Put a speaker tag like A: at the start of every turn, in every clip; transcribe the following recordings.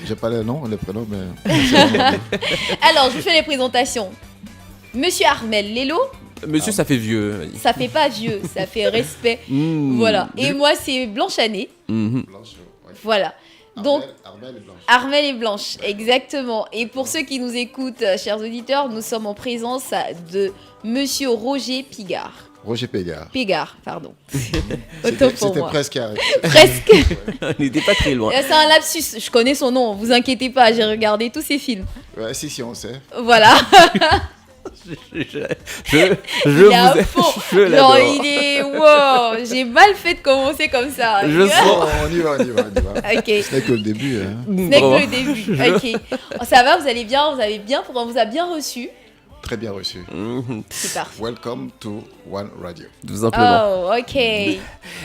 A: J'ai pas les prénoms, mais...
B: Alors, je vous fais les présentations. Monsieur Armel Lelo.
C: Monsieur, ça fait vieux.
B: Ça fait pas vieux, ça fait respect. Voilà. Et moi, c'est Blanche Année.
A: Blanche, ouais.
B: Voilà. Donc,
A: Armel et Blanche.
B: Armel et Blanche, exactement. Et pour ceux qui nous écoutent, chers auditeurs, nous sommes en présence de Monsieur Roger Pigard.
A: Roger Pégard.
B: Pégard, pardon. Autant pour
A: C'était
B: moi.
A: presque arrêté.
B: Presque.
C: On n'était pas très loin.
B: C'est un lapsus, je connais son nom, vous inquiétez pas, j'ai regardé tous ses films.
A: Ouais, si, on sait.
B: Voilà.
C: Je
B: Il
C: vous
B: est à
C: ai-
B: fond.
C: je
B: Genre,
C: l'adore.
B: il est... Wow, j'ai mal fait de commencer comme ça.
C: Je sens.
A: Oh, on y va.
B: Ok.
A: Ce n'est que le début. Hein.
B: Ce n'est
C: Bon.
B: que le début. Ok. Oh, ça va, vous allez bien, on vous a bien reçu.
A: Très bien reçu.
B: C'est parfait.
A: Welcome to One Radio.
C: Tout simplement.
B: Oh, ok.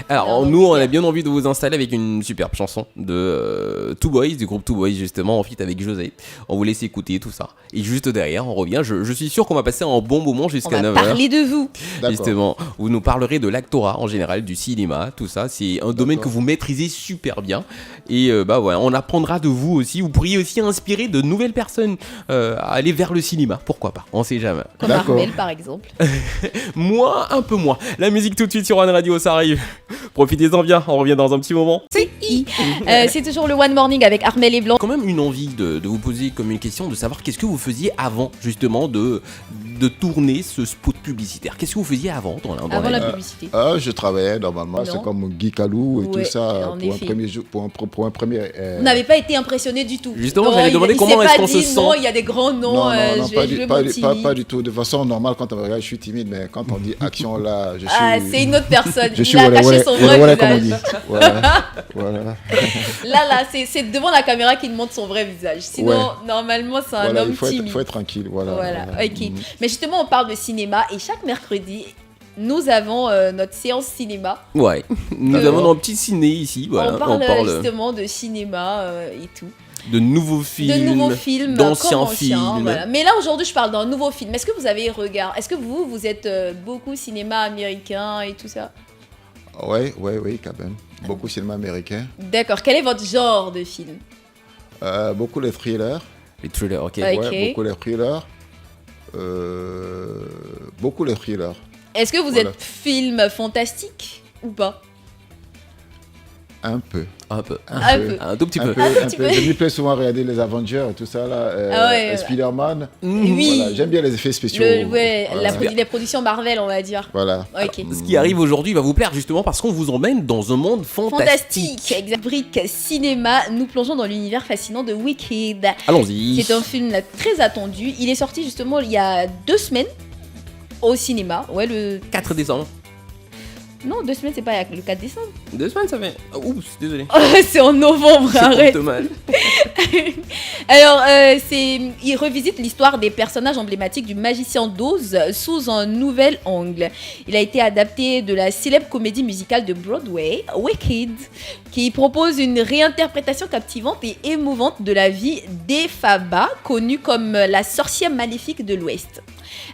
C: Alors,
B: Alors,
C: nous, on a bien envie de vous installer avec une superbe chanson de Two Boys, du groupe Two Boys, justement, en feat avec José. On vous laisse écouter tout ça. Et juste derrière, on revient. Je suis sûr qu'on va passer un bon moment
B: On
C: jusqu'à
B: va
C: 9h.
B: parler de vous.
A: D'accord.
C: Justement, vous nous parlerez de l'actorat en général, du cinéma, tout ça. C'est un domaine que vous maîtrisez super bien. Et bah voilà, on apprendra de vous aussi. Vous pourriez aussi inspirer de nouvelles personnes à aller vers le cinéma. Pourquoi pas? On sait jamais.
B: Comme
A: D'accord.
B: Armel, par exemple.
C: Moi, un peu moins. La musique tout de suite sur One Radio, ça arrive. Profitez-en bien, on revient dans un petit moment.
B: C'est toujours le One Morning avec Armel et Blanc.
C: Quand même une envie de vous poser comme une question, de savoir qu'est-ce que vous faisiez avant justement de tourner ce spot publicitaire. Qu'est-ce que vous faisiez avant dans
B: Avant
C: la
B: la
C: vie?
B: publicité.
A: Je travaillais normalement,
B: Non.
A: c'est comme Guy Calou et
B: Ouais,
A: tout ça,
B: en
A: pour un
B: effet.
A: premier jour, pour un premier...
B: Vous n'avez pas été impressionné du tout.
C: Justement,
B: Non,
C: j'allais demander
B: il
C: comment
B: s'est
C: est-ce
B: pas
C: qu'on se
B: dit,
C: sent.
B: Non, il y a des grands noms,
A: non,
B: je vais jouer mon timide.
A: pas du tout. De façon normale, quand on me regarde, je suis timide, mais quand on dit action là, je suis...
B: Ah, c'est une autre personne.
A: Je
B: Il
A: suis
B: a caché son vrai
A: voilà, comme on dit.
B: visage.
A: Voilà.
B: Là, c'est devant la caméra qu'il montre son vrai visage. Sinon,
A: Ouais.
B: normalement, c'est un
A: Voilà,
B: homme
A: il faut
B: timide.
A: être tranquille, voilà.
B: Voilà, ok. Mais justement, on parle de cinéma et chaque mercredi, nous avons notre séance cinéma.
C: Ouais, nous avons un petit ciné ici, voilà.
B: on parle justement de cinéma et tout.
C: de nouveaux films,
B: De nouveaux films,
C: d'anciens
B: comme
C: films.
B: voilà. Mais là, aujourd'hui, je parle d'un nouveau film. Est-ce que vous avez regardé? Est-ce que vous êtes beaucoup cinéma américain et tout ça?
A: Oui, quand même. Beaucoup de cinéma américain.
B: D'accord. Quel est votre genre de film?
A: Beaucoup les thrillers.
C: Les thrillers, ok.
B: Ouais.
A: Ouais, beaucoup les thrillers. Beaucoup les thrillers.
B: Est-ce que vous
A: Voilà.
B: êtes film fantastique ou pas?
A: Un peu.
C: Un peu.
B: Un peu.
C: Un tout petit peu.
B: Un petit peu.
A: Je me plais souvent à regarder les Avengers et tout ça là.
B: Ah ouais,
A: Spider-Man.
B: Oui.
A: Voilà, j'aime bien les effets spéciaux.
B: Ouais,
A: Voilà.
B: les productions Marvel, on va dire.
A: Voilà.
B: Ok.
C: Ce qui arrive aujourd'hui va vous plaire justement parce qu'on vous emmène dans un monde fantastique.
B: Fantastique, exact. Brique cinéma, nous plongeons dans l'univers fascinant de Wicked.
C: Allons-y.
B: C'est un film très attendu. Il est sorti justement il y a 2 semaines au cinéma. Ouais, le
C: 4 décembre.
B: Non, 2 semaines, c'est pas le 4 décembre.
C: 2 semaines ça fait. Oups, désolé.
B: C'est en novembre, arrête.
C: C'est mal.
B: Alors, il revisite l'histoire des personnages emblématiques du magicien d'Oz sous un nouvel angle. Il a été adapté de la célèbre comédie musicale de Broadway, Wicked, qui propose une réinterprétation captivante et émouvante de la vie d'Ephaba, connue comme la sorcière maléfique de l'Ouest.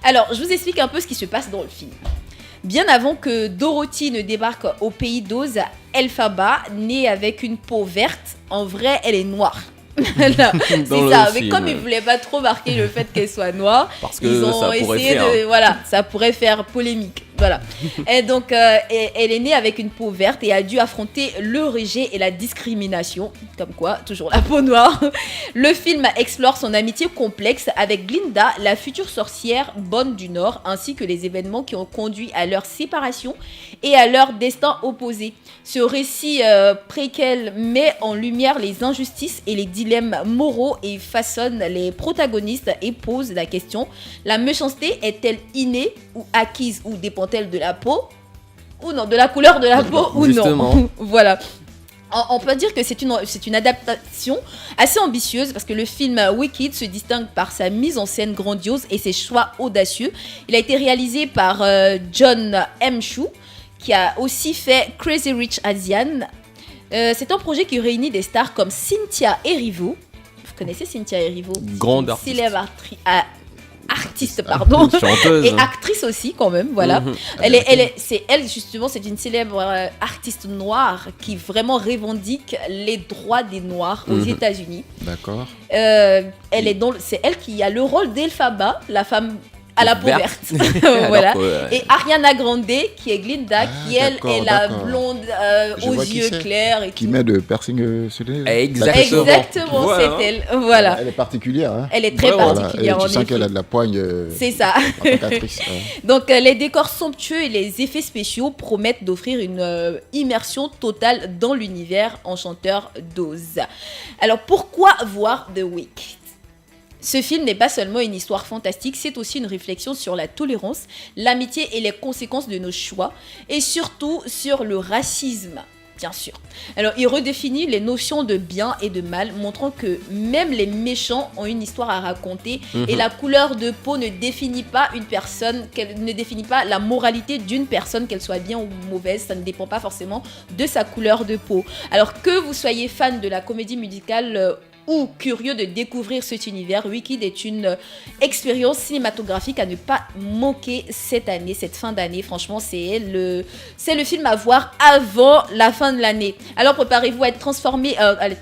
B: Alors, je vous explique un peu ce qui se passe dans le film. Bien avant que Dorothy ne débarque au pays d'Oz, Elphaba, née avec une peau verte, en vrai, elle est noire. Là, c'est
C: Dans
B: ça,
C: le
B: mais
C: film.
B: comme ils voulaient pas trop marquer le fait qu'elle soit noire,
C: Parce que
B: ils ont
C: ça pourrait
B: essayé
C: faire.
B: de... Voilà, ça pourrait faire polémique. Voilà. Et donc, elle est née avec une peau verte et a dû affronter le rejet et la discrimination. Comme quoi, toujours la peau noire. Le film explore son amitié complexe avec Glinda, la future sorcière bonne du Nord, ainsi que les événements qui ont conduit à leur séparation et à leur destin opposé. Ce récit préquel met en lumière les injustices et les dilemmes moraux et façonne les protagonistes et pose la question: la méchanceté est-elle innée ou acquise ou dépend-elle de la peau ou non, de la couleur de la peau ou
C: Justement.
B: non? Voilà. On peut dire que c'est une adaptation assez ambitieuse parce que le film Wicked se distingue par sa mise en scène grandiose et ses choix audacieux. Il a été réalisé par John M. Chu, qui a aussi fait Crazy Rich Asian. C'est un projet qui réunit des stars comme Cynthia Erivo. Vous connaissez Cynthia Erivo?
C: Grande artiste.
B: Célèbre artiste, pardon.
C: Chanteuse.
B: Et actrice aussi quand même, voilà.
C: Mhm.
B: Elle justement, c'est une célèbre artiste noire qui vraiment revendique les droits des Noirs aux
C: Mhm.
B: États-Unis.
A: D'accord.
B: C'est elle qui a le rôle d'Elphaba, la femme à la peau
C: Verte.
B: verte.
C: Alors
B: Voilà.
C: que,
B: Et Ariana Grande, qui est Glinda, qui elle
A: d'accord,
B: est la
A: d'accord.
B: blonde
A: Je
B: aux
A: vois qui
B: yeux
A: c'est.
B: clairs et
A: Qui
B: tout.
A: met de piercing sur les yeux.
C: Exactement.
B: Exactement,
C: Voilà.
B: c'est elle. Voilà.
A: Elle est particulière. Hein.
B: Elle est très
C: Vraiment.
A: Voilà. Et
B: particulière en
A: tu sens
B: effet.
A: qu'elle a de la poigne
B: C'est ça.
A: en tant qu'actrice. Ouais.
B: Donc les décors somptueux et les effets spéciaux promettent d'offrir une immersion totale dans l'univers enchanteur d'Oz. Alors pourquoi voir The Wicked ? Ce film n'est pas seulement une histoire fantastique, c'est aussi une réflexion sur la tolérance, l'amitié et les conséquences de nos choix, et surtout sur le racisme, bien sûr. Alors, il redéfinit les notions de bien et de mal, montrant que même les méchants ont une histoire à raconter, et la couleur de peau ne définit pas une personne, ne définit pas la moralité d'une personne, qu'elle soit bien ou mauvaise, ça ne dépend pas forcément de sa couleur de peau. Alors que vous soyez fan de la comédie musicale ou curieux de découvrir cet univers, Wicked est une expérience cinématographique à ne pas manquer cette année, cette fin d'année. Franchement, c'est le film à voir avant la fin de l'année. Alors préparez-vous à être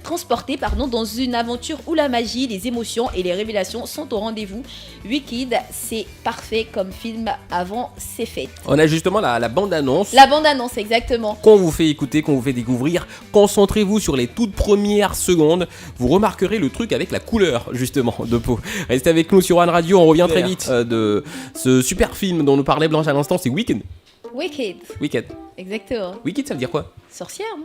B: transporté dans une aventure où la magie, les émotions et les révélations sont au rendez-vous. Wicked, c'est parfait comme film avant ses fêtes.
C: On a justement la bande-annonce
B: La bande-annonce, exactement.
C: qu'on vous fait écouter, qu'on vous fait découvrir. Concentrez-vous sur les toutes premières secondes. Vous remarquerez le truc avec la couleur, justement, de peau. Restez avec nous sur One Radio, on revient très vite de ce super film dont nous parlait Blanche à l'instant, c'est Wicked.
B: Wicked,
C: Wicked.
B: exactement.
C: Wicked, ça veut dire quoi?
B: Sorcière, non?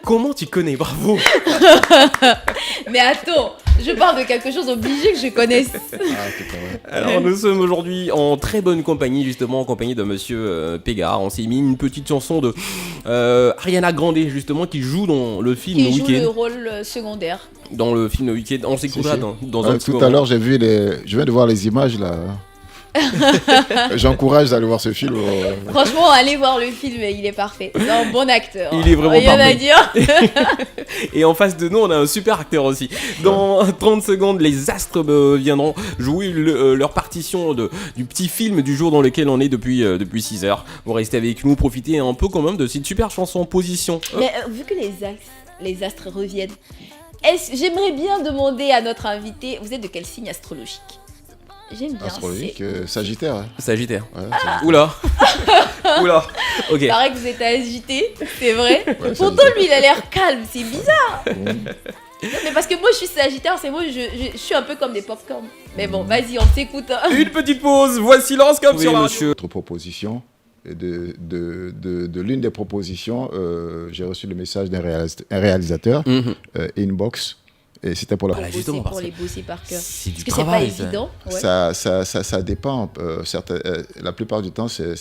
C: Comment tu connais? Bravo.
B: Mais attends, je parle de quelque chose obligé que je connaisse.
A: Ah, c'est pas vrai.
C: Alors nous sommes aujourd'hui en très bonne compagnie, justement en compagnie de monsieur Pégard. On s'est mis une petite chanson de Ariana Grande, justement, qui joue dans le film
B: Qui joue
C: Wicked.
B: le rôle secondaire.
C: Dans le film Wicked, on s'écoutera
A: Si.
C: dans un petit
A: Tout
C: moment.
A: à l'heure, je viens de voir les images là. J'encourage d'aller voir ce film.
B: Franchement, allez voir le film, il est parfait. C'est un bon acteur.
C: Il est vraiment
B: Rien à
C: parfait.
B: dire.
C: Et en face de nous, on a un super acteur aussi. Dans 30 secondes, les astres viendront jouer leur partition du petit film du jour dans lequel on est depuis 6 heures. Vous restez avec nous, profitez un peu quand même de cette super chanson Position.
B: Mais vu que les astres reviennent, j'aimerais bien demander à notre invité, vous êtes de quel signe astrologique? J'aime bien.
A: Astrologique, Sagittaire. Hein.
C: Sagittaire.
A: Ouais,
C: Oula. Oula. Ok.
B: Il paraît que vous êtes agité, c'est vrai.
A: Ouais,
B: Pourtant, lui, il a l'air calme, c'est bizarre.
A: Bon.
B: Mais parce que moi, je suis Sagittaire, c'est moi, je suis un peu comme des popcorn. Mais bon, vas-y, on t'écoute. Hein.
C: Une petite pause. Voici L'Horoscope sur la radio.
A: Monsieur. Autre proposition. Et de l'une des propositions, j'ai reçu le message d'un réalisateur,
C: Mhm.
A: Inbox, et c'était pour la.
C: Voilà, justement,
B: Pour
C: parce
B: les bosser par cœur.
C: C'est du
B: Parce que c'est pas
C: travail, ça.
B: évident. Ouais.
A: Ça dépend. La plupart du temps, c'est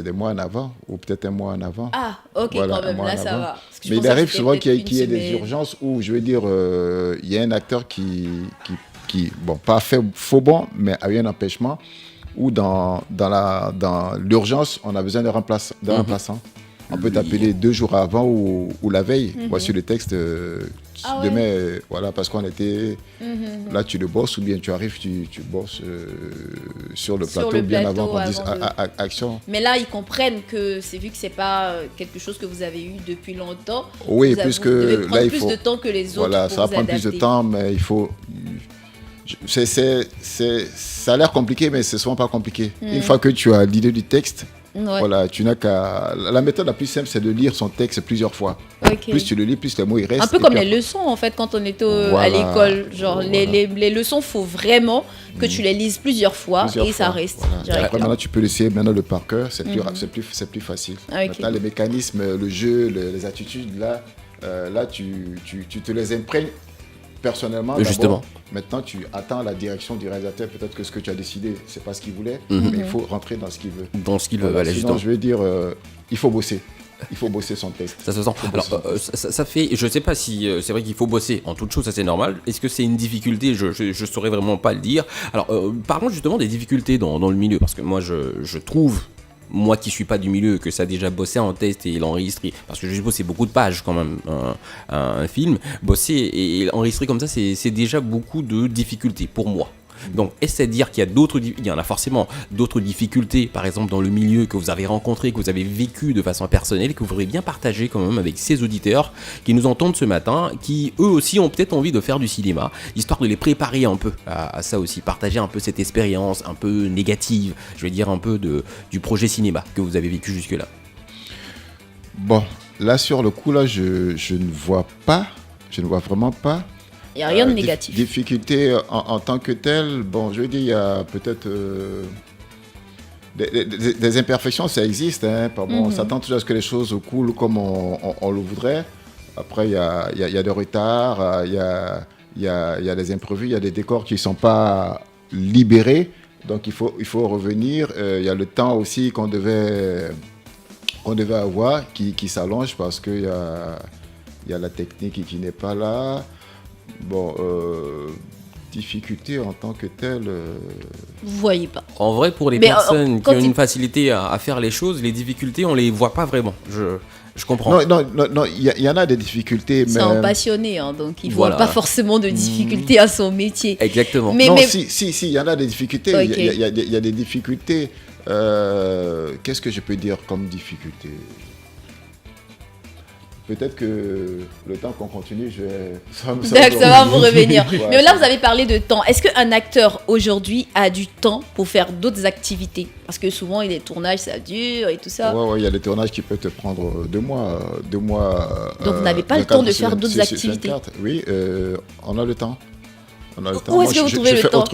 A: des mois en avant, ou peut-être un mois en avant.
B: Ah, ok,
A: Voilà,
B: quand même,
A: un mois
B: là,
A: en
B: ça
A: avant.
B: va. Parce que je
A: Mais il
B: pensais que
A: arrive
B: c'était
A: souvent qu'il y
B: peut-être
A: ait
B: une
A: des
B: semaine.
A: urgences où, je veux dire, il y a un acteur qui bon, pas fait faux bon, mais a eu un empêchement, où dans l'urgence, on a besoin d'un remplaçant. On peut t'appeler 2 jours avant ou la veille. Voici le texte.
B: Ah ouais.
A: Demain, voilà, parce qu'on était là, tu le bosses, ou bien tu arrives, tu bosses sur le
B: Sur
A: plateau
B: le
A: bien
B: plateau,
A: avant qu'on dise
B: avant de-
A: action.
B: Mais là, ils comprennent que c'est vu que c'est pas quelque chose que vous avez eu depuis longtemps.
A: Oui,
B: vous
A: puisque
B: devez prendre
A: là, il
B: plus
A: faut.
B: de temps que les autres.
A: Voilà,
B: pour
A: ça va
B: vous
A: prendre plus de
B: adapter.
A: temps, mais il faut. Ça a l'air compliqué, mais c'est souvent pas compliqué. Une fois que tu as l'idée du texte,
B: Ouais.
A: voilà, tu n'as qu'à. La méthode la plus simple, c'est de lire son texte plusieurs fois.
B: Ok.
A: Plus tu le lis, plus les mots ils restent.
B: Un peu
A: et
B: comme
A: puis
B: les leçons en fait quand on était à
A: Voilà.
B: l'école. Genre
A: Voilà.
B: les leçons, faut vraiment que tu les lises plusieurs fois
A: plusieurs
B: et ça
A: fois.
B: reste.
A: Voilà.
B: direct.
A: Après, maintenant, tu peux laisser maintenant le par cœur, c'est plus facile.
B: Ah, ok.
A: Maintenant, les mécanismes, le jeu, les attitudes, là tu te les imprègnes personnellement. d'abord.
C: Justement.
A: Maintenant, tu attends la direction du réalisateur. Peut-être que ce que tu as décidé, c'est pas ce qu'il voulait,
C: Mhm.
A: mais il faut rentrer dans ce qu'il veut.
C: Dans ce qu'il veut,
A: Voilà,
C: voilà,
A: sinon,
C: justement.
A: je veux dire, il faut bosser. Il faut bosser son texte.
C: Ça se sent.
A: Faut
C: Alors,
A: bosser.
C: ça fait. Je sais pas si c'est vrai qu'il faut bosser en toute chose, ça c'est normal. Est-ce que c'est une difficulté? Je saurais vraiment pas le dire. Alors, parlons justement des difficultés dans le milieu, parce que moi, je trouve moi qui suis pas du milieu, que ça a déjà bossé en test et l'enregistrer, parce que je suppose c'est beaucoup de pages quand même, un film, bosser et enregistrer comme ça, c'est déjà beaucoup de difficultés pour moi. Donc, est-ce à dire qu'il y a il y en a forcément d'autres difficultés, par exemple dans le milieu que vous avez rencontré, que vous avez vécu de façon personnelle, que vous voudriez bien partager quand même avec ces auditeurs qui nous entendent ce matin, qui eux aussi ont peut-être envie de faire du cinéma, histoire de les préparer un peu à ça aussi, partager un peu cette expérience un peu négative, je vais dire un peu du projet cinéma que vous avez vécu jusque-là.
A: Bon, là sur le coup, là, je ne vois vraiment pas.
B: Il n'y a rien de négatif.
A: Difficulté en tant que telle, bon, je veux dire, il y a peut-être des imperfections, ça existe. Hein, on s'attend toujours à ce que les choses coulent comme on le voudrait. Après, il y a des retards, il y a des imprévus, il y a des décors qui ne sont pas libérés. Donc, il faut revenir. Il y a le temps aussi qu'on devait avoir qui s'allonge parce qu'il y a la technique qui n'est pas là. Bon, difficulté en tant que telle.
B: Vous voyez pas.
C: En vrai, pour les personnes qui ont une facilité à faire les choses, les difficultés, on les voit pas vraiment. Je comprends.
A: Non, il y en a des difficultés.
B: C'est un passionné, hein, donc il ne voit pas forcément de difficultés à son métier.
C: Exactement.
A: Si, il y en a des difficultés. Okay. Il y a des difficultés. Qu'est-ce que je peux dire comme difficulté ? Peut-être que le temps qu'on continue, ça va vous revenir. Ouais,
B: mais là, vous avez parlé de temps. Est-ce qu'un acteur aujourd'hui a du temps pour faire d'autres activités ? Parce que souvent, les tournages, ça dure et tout ça.
A: Oui, il y a des tournages qui peuvent te prendre 2 mois.
B: Donc, vous n'avez pas le temps de faire d'autres activités ?
A: Oui, on a le temps.
B: Où est-ce que vous trouvez le temps ?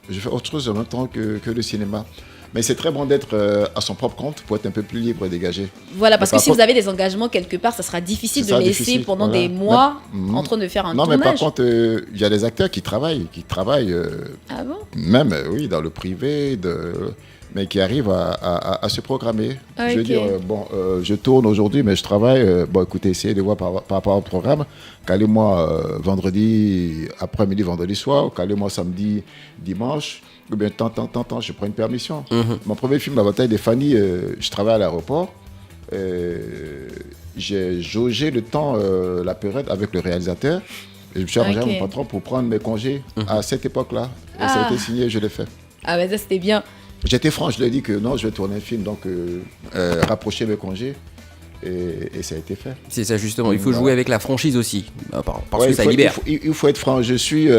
A: Je fais autre chose en même temps que le cinéma. Mais c'est très bon d'être à son propre compte pour être un peu plus libre et dégagé.
B: Voilà, parce que si vous avez des engagements quelque part, ça sera difficile de laisser pendant des mois en train de faire un tournage.
A: Non, mais par contre, il y a des acteurs qui travaillent
B: ah bon ?
A: Même, oui, dans le privé, mais qui arrivent à se programmer.
B: Okay.
A: Je veux dire, je tourne aujourd'hui, mais je travaille. Écoutez, essayez de voir par rapport au programme. Calez-moi vendredi après-midi, vendredi soir. Calez-moi samedi, dimanche. Ou bien, tant, je prends une permission. Mon premier film, La bataille des Fanny, je travaille à l'aéroport. J'ai jaugé le temps, la période avec le réalisateur. Et je me suis arrangé avec mon patron pour prendre mes congés à cette époque-là. Et ça a été signé, je l'ai fait.
B: Ah, mais ça, c'était bien.
A: J'étais franc, je lui ai dit que non, je vais tourner un film, donc rapprocher mes congés. Et ça a été fait.
C: C'est ça, justement. Il faut jouer avec la franchise aussi. Parce que ça libère.
A: Il faut être franc. Je suis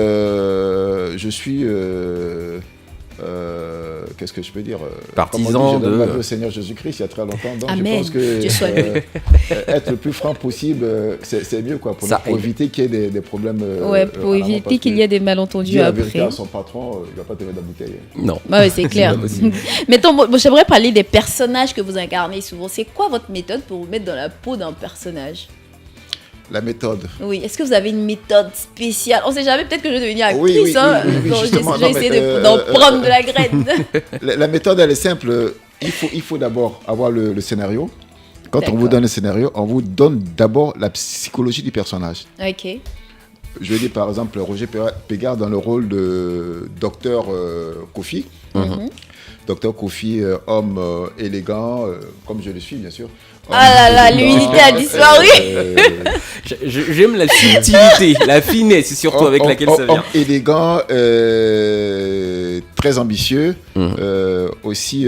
A: qu'est-ce que je peux dire,
C: partisan
A: de Seigneur Jésus-Christ il y a très longtemps. Donc
B: Amen.
A: Je pense que être le plus franc possible, c'est mieux pour éviter qu'il y ait des problèmes.
B: Pour éviter qu'il y ait des malentendus après.
A: Dire à son patron, il ne va pas te mettre la bouteille.
C: Non.
B: C'est clair. Mettons, j'aimerais parler des personnages que vous incarnez souvent. C'est quoi votre méthode pour vous mettre dans la peau d'un personnage ?
A: La méthode.
B: Oui, est-ce que vous avez une méthode spéciale ? On ne sait jamais, peut-être que je vais devenir actrice.
A: Oui,
B: j'ai essayé d'en prendre de la graine.
A: La méthode, elle est simple. Il faut d'abord avoir le scénario. Quand on vous donne le scénario, on vous donne d'abord la psychologie du personnage.
B: Ok.
A: Je vais dire par exemple Roger Pégard dans le rôle de docteur Kofi. Docteur Kofi, homme élégant, comme je le suis bien sûr.
B: Ah là là, l'humilité a disparu.
C: J'aime la subtilité, la finesse surtout avec laquelle ça vient.
A: Homme élégant, très ambitieux, aussi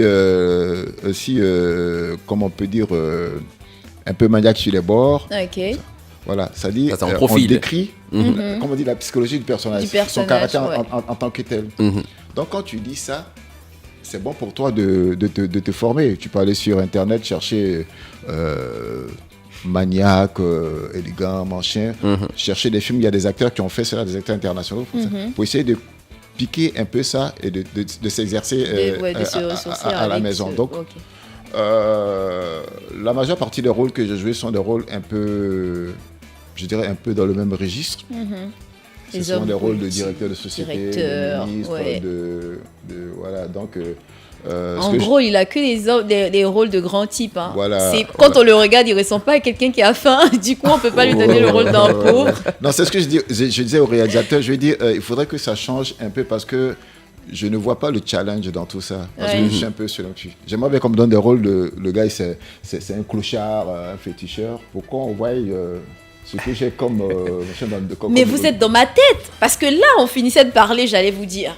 A: comment on peut dire, un peu maniaque sur les bords.
B: Ok.
A: Voilà, ça dit, on décrit, comme on dit, la psychologie du personnage son caractère en tant que tel. Donc quand tu dis ça, c'est bon pour toi de te former. Tu peux aller sur Internet chercher maniaque, élégant, machin. Chercher des films, il y a des acteurs qui ont fait cela, des acteurs internationaux, pour essayer de piquer un peu ça et de s'exercer à la maison. Donc, la majeure partie des rôles que j'ai joués sont des rôles un peu, je dirais, un peu dans le même registre. Ce sont des rôles de directeur de société, de ministre, voilà, donc...
B: en gros, il a que des rôles de grands types. Hein.
A: Voilà,
B: quand on le regarde, il ne ressemble pas à quelqu'un qui a faim. Du coup, on ne peut pas lui donner le rôle d'un pauvre.
A: Non, c'est ce que je disais au réalisateur. Je lui ai dit, il faudrait que ça change un peu parce que je ne vois pas le challenge dans tout ça. Parce
B: Ouais.
A: que je suis un peu sur j'aimerais bien qu'on me donne des rôles de le gars, c'est un clochard, un féticheur. Pourquoi on voit ce que j'ai comme,
B: Mais vous êtes dans ma tête. Parce que là, on finissait de parler, j'allais vous dire.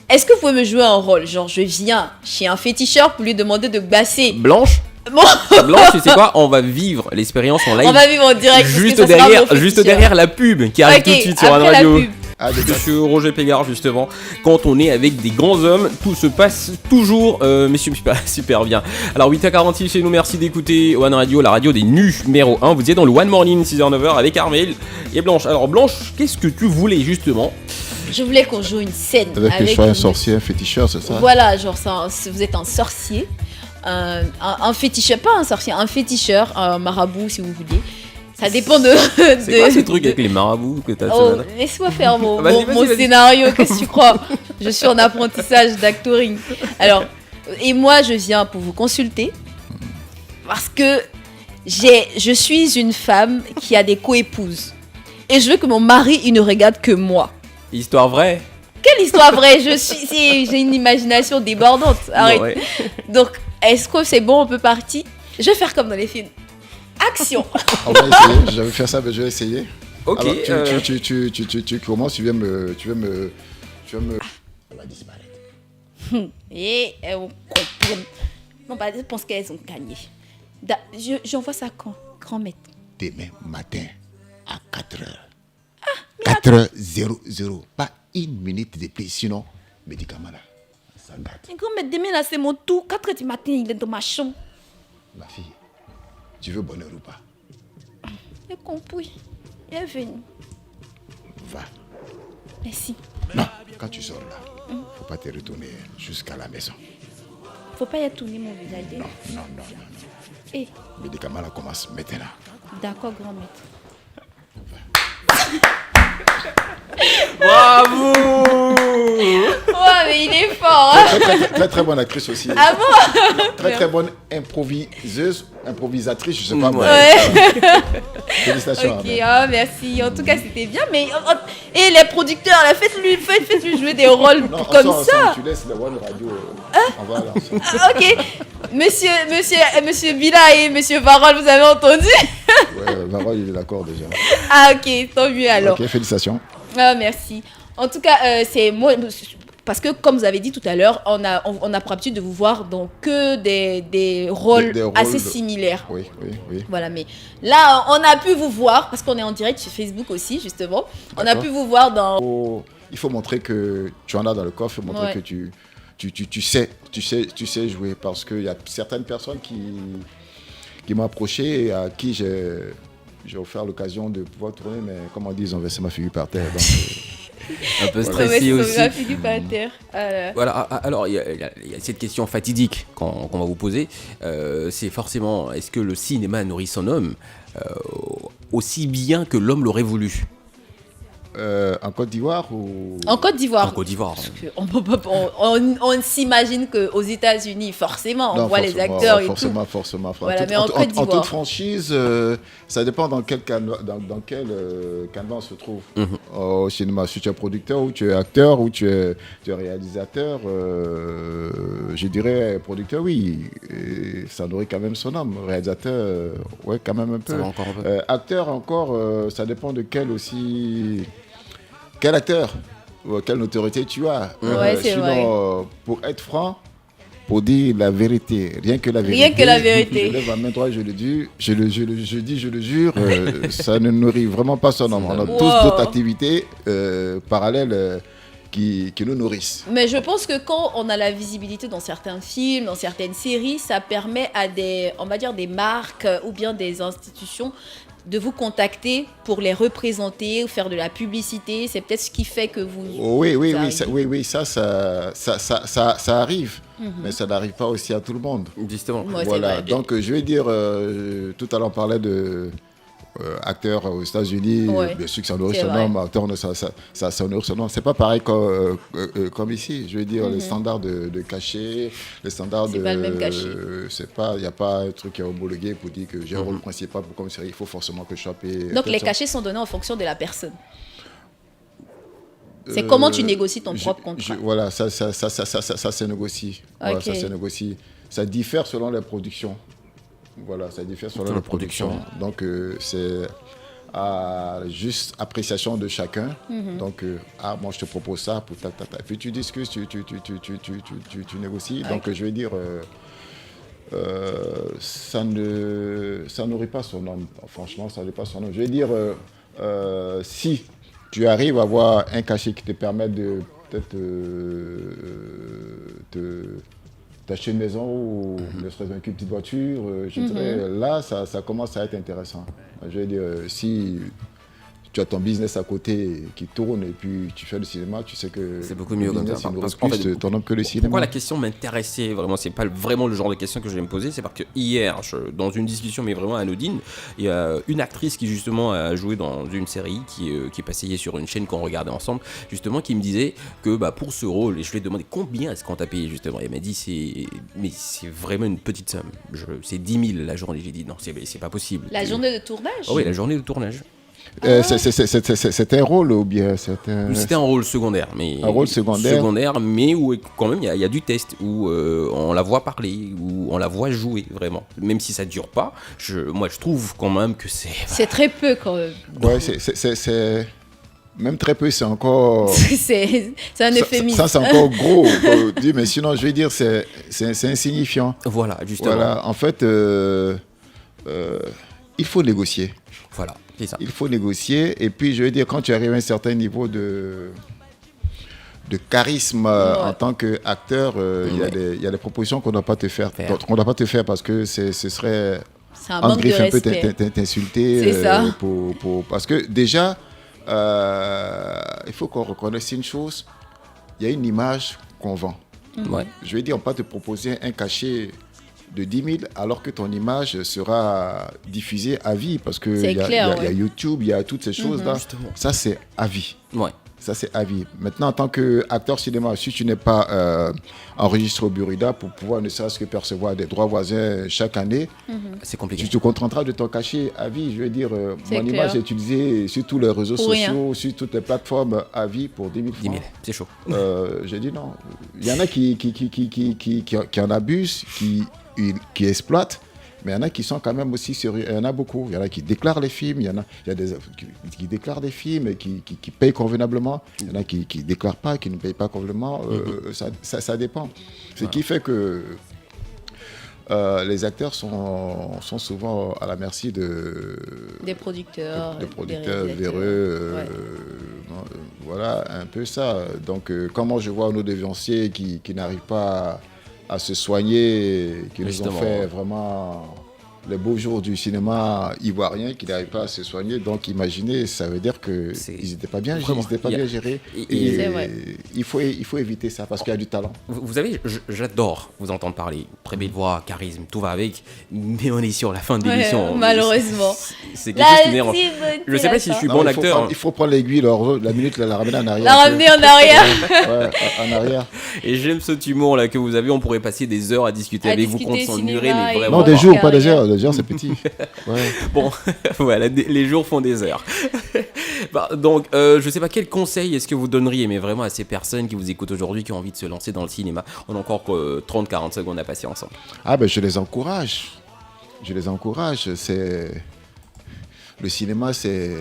B: Est-ce que vous pouvez me jouer un rôle? Genre, je viens chez un féticheur pour lui demander de basser.
C: Blanche,
B: Bon,
C: Blanche, tu sais quoi? On va vivre l'expérience en live.
B: on va vivre en direct. parce que
C: Juste
B: ça sera
C: derrière,
B: mon
C: juste
B: féticheur.
C: derrière la pub qui arrive
B: Ok,
C: tout de suite sur
B: après
C: One
B: la
C: Radio.
B: pub.
A: Ah, de
C: Monsieur Roger Pégard, justement, quand on est avec des grands hommes, tout se passe toujours, messieurs, super bien. Alors 8h46 chez nous, merci d'écouter One Radio, la radio des numéro 1. Vous êtes dans le One Morning 6h-9h avec Armel et Blanche. Alors Blanche, qu'est-ce que tu voulais justement?
B: Je voulais qu'on joue une scène.
A: C'est-à-dire que je sois un
B: une-
A: sorcier, un féticheur, c'est ça?
B: Voilà, genre, vous êtes un sorcier, un féticheur, pas un sorcier, un féticheur, un marabout si vous voulez. Ça dépend de.
C: C'est quoi ce truc avec les marabouts que t'as
B: Oh,
C: ce matin?
B: laisse-moi faire mon,
C: Vas-y,
B: mon-
C: vas-y,
B: mon
C: vas-y.
B: scénario, qu'est-ce que tu crois? Je suis en apprentissage d'actoring. Alors, et moi, je viens pour vous consulter parce que je suis une femme qui a des coépouses. Et je veux que mon mari, il ne regarde que moi.
C: Histoire vraie?
B: Quelle histoire vraie! J'ai une imagination débordante. Arrête.
C: Non, ouais.
B: Donc, est-ce que c'est bon, on peut partir? Je vais faire comme dans les films. Action!
A: On va essayer, j'avais fait ça, mais je vais essayer.
C: Ok.
A: Alors, tu commences, tu viens me... Elle va disparaître.
B: Et on comprend. Non, bah, je pense qu'elles ont gagné. J'envoie ça quand? Grand maître.
A: Demain matin à 4h. 4h00. Pas une minute de plus, sinon, médicament là, ça gâte.
B: Grand maître, demain là, c'est mon tour. 4h du matin, il est dans ma chambre.
A: Ma fille, tu veux bonheur ou pas?
B: J'ai compris. Bienvenue.
A: Va.
B: Merci.
A: Non, quand tu sors là, faut pas te retourner jusqu'à la maison.
B: Faut pas y tourner mon visage.
A: Non.
B: Eh,
A: Le médicament là commence maintenant.
B: d'accord, grand maître.
C: Bravo!
B: Ouais, mais il est fort, hein?
A: Très bonne actrice aussi.
B: Ah bon?
A: Très bonne improvisatrice, je sais pas. moi.
B: Ouais.
A: Félicitations.
B: Ok,
A: Armel.
B: ah, merci. En tout cas, c'était bien. Mais et les producteurs, là, faites-lui jouer des rôles
A: Non,
B: comme
A: ensemble,
B: ça.
A: tu laisses le One Radio. On va là ensemble.
B: Ah, ok. Monsieur Bila et Monsieur Varol, vous avez entendu?
A: Ouais, Varol, il est d'accord déjà.
B: Ah, ok. Tant mieux alors.
A: Ok, félicitations.
B: Ah, merci. En tout cas, c'est moi. Parce que, comme vous avez dit tout à l'heure, on a pour habitude de vous voir dans que des rôles
A: Des rôles
B: assez similaires.
A: Oui.
B: Voilà, mais là, on a pu vous voir, parce qu'on est en direct sur Facebook aussi, justement. On a
A: D'accord.
B: pu vous voir dans...
A: Il faut montrer que tu en as dans le corps, il faut montrer
B: Ouais.
A: que tu sais jouer. Parce qu'il y a certaines personnes qui m'ont approché et à qui j'ai offert l'occasion de pouvoir tourner, mais comme on dit, ils ont versé ma figure par terre. Donc,
C: Un peu
B: Ouais,
C: stressé
B: c'est
C: aussi.
B: la figure par terre. Ah là.
C: Voilà, alors il y a cette question fatidique qu'on va vous poser. C'est forcément, est-ce que le cinéma nourrit son homme aussi bien que l'homme l'aurait voulu?
A: en Côte d'Ivoire ou...
B: En Côte d'Ivoire.
C: En Côte d'Ivoire.
B: Parce que on s'imagine qu'aux États-Unis, forcément, on
A: Non,
B: voit les
A: forcément,
B: acteurs et
A: forcément.
B: Voilà, mais en Côte
A: En
B: d'Ivoire.
A: toute franchise, ça dépend dans quel canal on se trouve. Au cinéma, si tu es producteur ou tu es acteur ou tu es réalisateur, je dirais producteur, oui. Et ça nourrit quand même son âme. Réalisateur, ouais, quand même un peu.
C: Ça va encore un peu.
A: Acteur encore, ça dépend de quel aussi... Quel acteur, quelle notoriété tu as.
B: Ouais, c'est
A: sinon,
B: vrai.
A: Pour être franc, pour dire la vérité, rien que la vérité.
B: Rien que la vérité.
A: Je lève ma main droite, je le dis, je le jure, ça ne nourrit vraiment pas son homme. On a
B: Wow.
A: tous d'autres activités parallèles qui nous nourrissent.
B: Mais je pense que quand on a la visibilité dans certains films, dans certaines séries, ça permet à on va dire des marques ou bien des institutions de vous contacter pour les représenter ou faire de la publicité. C'est peut-être ce qui fait que vous...
A: Ça arrive, mais ça n'arrive pas aussi à tout le monde.
C: Justement.
B: Ouais, c'est
A: Voilà,
B: vrai.
A: donc je vais dire, tout à l'heure on parlait de acteurs aux États-Unis,
B: Ouais,
A: bien sûr que ça nourrit
B: c'est
A: son
B: vrai.
A: homme, acteur, ça nourrit son homme. C'est pas pareil comme ici. Je veux dire, les standards de cachet, les standards
B: C'est pas le même cachet.
A: il n'y a pas un truc qui est homologué pour dire que j'ai un rôle principal pour comme série, il faut forcément que je sois payé.
B: Donc les cachets sont donnés en fonction de la personne. C'est comment tu négocies ton propre contrat.
A: Voilà, ça se négocie. Voilà,
B: Ok.
A: ça se négocie. Ça diffère selon les productions. Voilà, ça diffère selon les productions. Donc, c'est à juste appréciation de chacun. Donc, moi, je te propose ça pour ta. Et puis, tu discutes, tu négocies.
B: Ok.
A: Donc, je vais dire, ça nourrit pas son homme. Franchement, ça nourrit pas son homme. Je vais dire, si tu arrives à avoir un cachet qui te permet de peut-être t'acheter une maison ou ne serait-ce qu'une petite voiture, je dirais, là, ça commence à être intéressant. Je veux dire, si tu as ton business à côté qui tourne et puis tu fais le cinéma, tu sais que
C: C'est beaucoup mieux comme ça.
A: il nourrit
C: Parce qu'en
A: plus
C: fait,
A: ton homme que le cinéma.
C: Pourquoi la question m'intéressait vraiment, c'est pas vraiment le genre de question que je vais me poser, c'est parce que hier, dans une discussion mais vraiment anodine, il y a une actrice qui justement a joué dans une série qui est passée sur une chaîne qu'on regardait ensemble, justement, qui me disait que pour ce rôle, et je lui ai demandé combien est-ce qu'on t'a payé justement, et elle m'a dit c'est vraiment une petite somme, c'est 10 000 la journée. J'ai dit non, c'est pas possible.
B: La journée de tournage.
C: Ah oui, la journée de tournage.
A: C'est un rôle ou bien
C: C'était un rôle secondaire, mais
A: un rôle secondaire.
C: mais où quand même il y a du test, où on la voit parler, où on la voit jouer vraiment. Même si ça dure pas, moi je trouve quand même que
B: C'est très peu quand même.
A: Ouais, c'est même très peu, c'est encore.
B: c'est un euphémisme.
A: Ça c'est encore gros. Mais sinon, je vais dire, c'est insignifiant.
C: Voilà, justement.
A: Voilà, en fait, il faut négocier.
C: Voilà, c'est ça.
A: Il faut négocier. Et puis, je veux dire, quand tu arrives à un certain niveau de charisme en tant qu'acteur, il y a des propositions qu'on ne doit pas te faire. Qu'on ne doit pas te faire parce que ce serait
B: C'est un manque de
A: un peu
B: respect.
A: t'insulter.
B: C'est ça.
A: Parce que déjà, il faut qu'on reconnaisse une chose. Il y a une image qu'on vend.
C: Ouais.
A: Je veux dire, on ne peut pas te proposer un cachet de 10 000 alors que ton image sera diffusée à vie parce que
B: C'est
A: il y a
B: clair,
A: YouTube, il y a toutes ces choses-là.
C: Justement.
A: Ça, c'est à vie.
C: Ouais.
A: Ça, c'est à vie. Maintenant, en tant qu'acteur cinéma, si tu n'es pas enregistré au Burida pour pouvoir ne serait-ce que percevoir des droits voisins chaque année,
C: C'est compliqué.
A: tu te contenteras de ton cachet à vie. Je veux dire,
B: C'est
A: mon
B: clair.
A: image est utilisée sur tous les réseaux
B: Pour rien.
A: sociaux, sur toutes les plateformes à vie pour 10 000 francs.
C: 10 000, c'est chaud.
A: J'ai dit non. Il y en a qui en abusent, qui exploitent, mais il y en a qui sont quand même aussi sérieux. Il y en a beaucoup. Il y en a qui déclarent les films, il y a des qui déclarent des films et qui payent convenablement. Il y en a qui ne déclarent pas, qui ne payent pas convenablement. Ça dépend. Ce qui fait que les acteurs sont souvent à la merci
B: Des producteurs.
A: de producteurs
B: des réalisateurs.
A: véreux.
B: Ouais.
A: Voilà, un peu ça. Donc, comment je vois nos dévanciers qui n'arrivent pas à se soigner, qui nous ont
C: Justement.
A: fait vraiment les beaux jours du cinéma ivoirien, qui n'arrivent pas à se soigner. Donc, imaginez, ça veut dire qu'ils n'étaient pas bien,
C: Vraiment.
A: bien gérés.
C: Et
B: C'est vrai.
A: il faut éviter ça parce qu'il y a du talent.
C: Vous savez, j'adore vous entendre parler. Très belle voix, charisme, tout va avec. Mais on est sur la fin de
B: Ouais,
C: l'émission.
B: malheureusement.
C: C'est quelque chose qui m'énerve. Je sais pas si je suis
A: Non,
C: bon
A: il faut
C: acteur.
A: prendre- Il faut prendre l'aiguille, la minute, la ramener en arrière.
B: La ramener en arrière.
A: Ouais, en arrière.
C: Et j'aime ce humour là que vous avez. On pourrait passer des heures à discuter
B: À
C: avec vous, qu'on
B: discuter
C: s'ennuierait,
B: cinéma
C: mais
B: et
C: vraiment.
A: Non, des
B: Vraiment.
A: jours, pas des
B: Carrière.
A: heures. Des heures, c'est petit. Ouais.
C: Bon, voilà, les jours font des heures. Donc, je sais pas quel conseil est-ce que vous donneriez, mais vraiment à ces personnes qui vous écoutent aujourd'hui, qui ont envie de se lancer dans le cinéma. On a encore 30-40 secondes à passer ensemble.
A: Ah ben je les encourage. Je les encourage. Le cinéma, c'est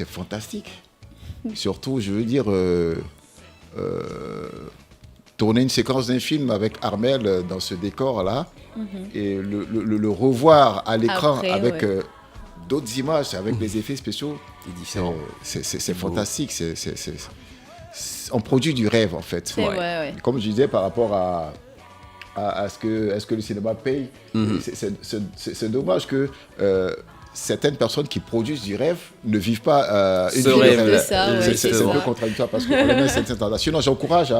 A: fantastique. Surtout, je veux dire, tourner une séquence d'un film avec Armel dans ce décor-là et le revoir à l'écran
B: Après,
A: avec
B: ouais.
A: d'autres images, avec les effets spéciaux,
C: C'est différent.
A: c'est fantastique. On produit du rêve, en fait.
B: C'est vrai, ouais.
A: Comme je disais par rapport à est-ce que le cinéma paye. C'est dommage que certaines personnes qui produisent du rêve ne vivent pas une
C: Ce
A: vie de
C: rêve.
B: De ça, ouais,
A: C'est
B: c'est
A: un
B: ça.
A: peu contradictoire parce qu'on a une certaine tendance. Sinon, j'encourage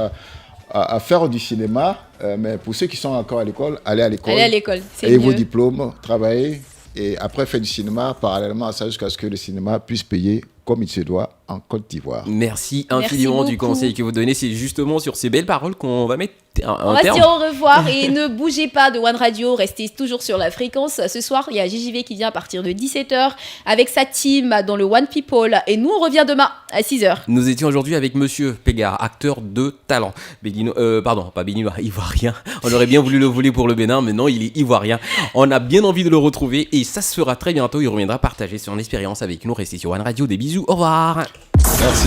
A: à faire du cinéma, mais pour ceux qui sont encore à l'école, allez à l'école.
B: Allez à l'école, c'est
A: Ayez vos
B: mieux.
A: diplômes, travaillez, et après faire du cinéma parallèlement à ça jusqu'à ce que le cinéma puisse payer comme il se doit en Côte d'Ivoire.
C: Merci infiniment du
B: beaucoup.
C: conseil que vous donnez. C'est justement sur ces belles paroles qu'on va mettre
B: On va se dire au revoir et ne bougez pas de One Radio, restez toujours sur la fréquence. Ce soir, il y a JJV qui vient à partir de 17h avec sa team dans le One People et nous on revient demain à 6h.
C: Nous étions aujourd'hui avec Monsieur Pégard, acteur de talent. Pas béninois, ivoirien. On aurait bien voulu le voler pour le Bénin, mais non, il est ivoirien. On a bien envie de le retrouver et ça se fera très bientôt. Il reviendra partager son expérience avec nous. Restez sur One Radio. Des bisous, au revoir.
A: Merci.